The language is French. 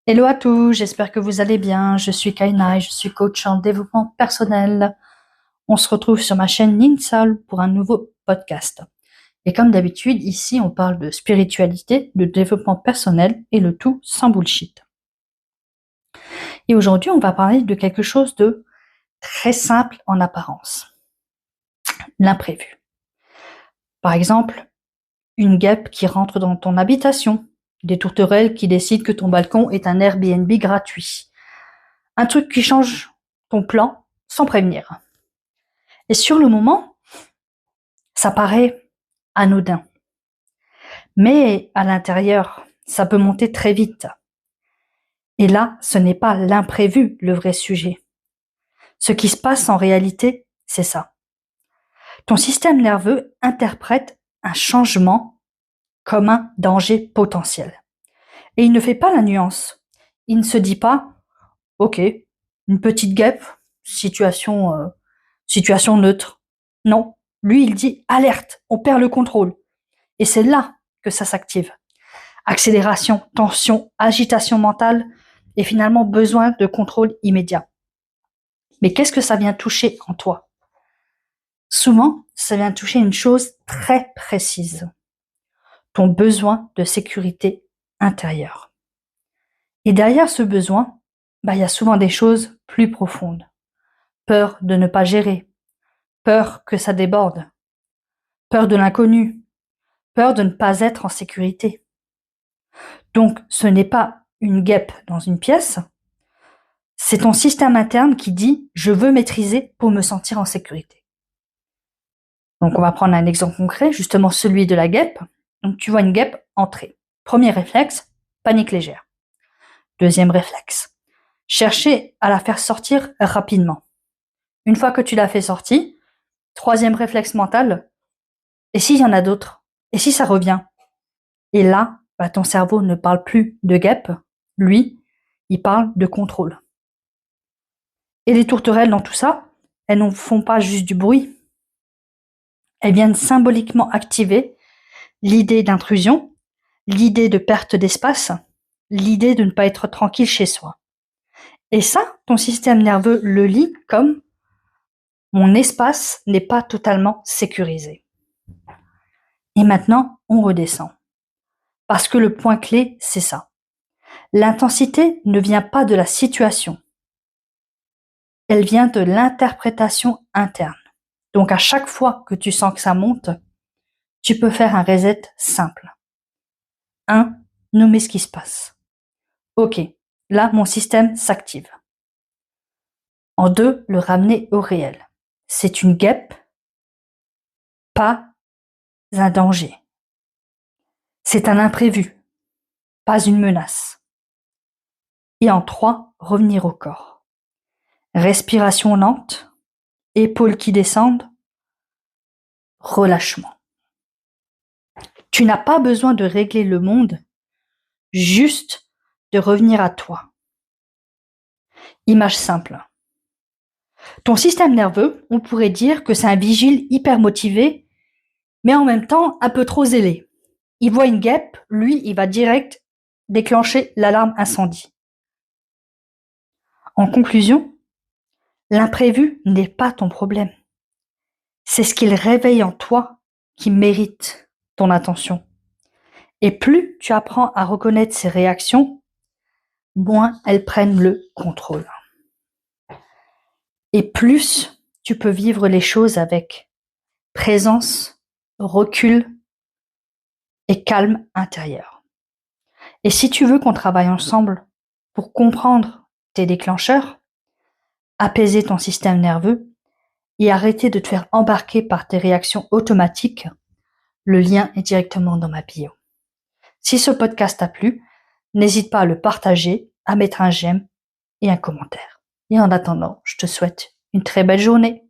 Hello à tous, j'espère que vous allez bien. Je suis Kaina et je suis coach en développement personnel. On se retrouve sur ma chaîne Ninsal pour un nouveau podcast. Et comme d'habitude, ici on parle de spiritualité, de développement personnel et le tout sans bullshit. Et aujourd'hui, on va parler de quelque chose de très simple en apparence. L'imprévu. Par exemple, une guêpe qui rentre dans ton habitation, des tourterelles qui décident que ton balcon est un Airbnb gratuit. Un truc qui change ton plan sans prévenir. Et sur le moment, ça paraît anodin. Mais à l'intérieur, ça peut monter très vite. Et là, ce n'est pas l'imprévu le vrai sujet. Ce qui se passe en réalité, c'est ça. Ton système nerveux interprète un changement comme un danger potentiel. Et il ne fait pas la nuance. Il ne se dit pas, ok, une petite guêpe, situation neutre. Non, lui il dit alerte, on perd le contrôle. Et c'est là que ça s'active. Accélération, tension, agitation mentale et finalement besoin de contrôle immédiat. Mais qu'est-ce que ça vient toucher en toi? Souvent, ça vient toucher une chose très précise. Ton besoin de sécurité intérieure. Et derrière ce besoin, il y a souvent des choses plus profondes. Peur de ne pas gérer, peur que ça déborde, peur de l'inconnu, peur de ne pas être en sécurité. Donc, ce n'est pas une guêpe dans une pièce, c'est ton système interne qui dit « je veux maîtriser pour me sentir en sécurité ». Donc, on va prendre un exemple concret, justement celui de la guêpe. Donc, tu vois une guêpe entrer. Premier réflexe, panique légère. Deuxième réflexe, chercher à la faire sortir rapidement. Une fois que tu l'as fait sortir, troisième réflexe mental, et s'il y en a d'autres? Et si ça revient? Et là, ton cerveau ne parle plus de guêpe, lui, il parle de contrôle. Et les tourterelles dans tout ça, elles ne font pas juste du bruit. Elles viennent symboliquement activer l'idée d'intrusion, l'idée de perte d'espace, l'idée de ne pas être tranquille chez soi. Et ça, ton système nerveux le lit comme mon espace n'est pas totalement sécurisé. Et maintenant, on redescend. Parce que le point clé, c'est ça. L'intensité ne vient pas de la situation. Elle vient de l'interprétation interne. Donc à chaque fois que tu sens que ça monte, tu peux faire un reset simple. 1. Nommer ce qui se passe. Ok, là mon système s'active. En 2, le ramener au réel. C'est une guêpe, pas un danger. C'est un imprévu, pas une menace. Et en 3, revenir au corps. Respiration lente, épaules qui descendent, relâchement. Tu n'as pas besoin de régler le monde, juste de revenir à toi. Image simple. Ton système nerveux, on pourrait dire que c'est un vigile hyper motivé, mais en même temps un peu trop zélé. Il voit une guêpe, lui, il va direct déclencher l'alarme incendie. En conclusion, l'imprévu n'est pas ton problème. C'est ce qu'il réveille en toi qui mérite ton attention. Et plus tu apprends à reconnaître ces réactions, moins elles prennent le contrôle. Et plus tu peux vivre les choses avec présence, recul et calme intérieur. Et si tu veux qu'on travaille ensemble pour comprendre tes déclencheurs, apaiser ton système nerveux et arrêter de te faire embarquer par tes réactions automatiques, le lien est directement dans ma bio. Si ce podcast t'a plu, n'hésite pas à le partager, à mettre un j'aime et un commentaire. Et en attendant, je te souhaite une très belle journée.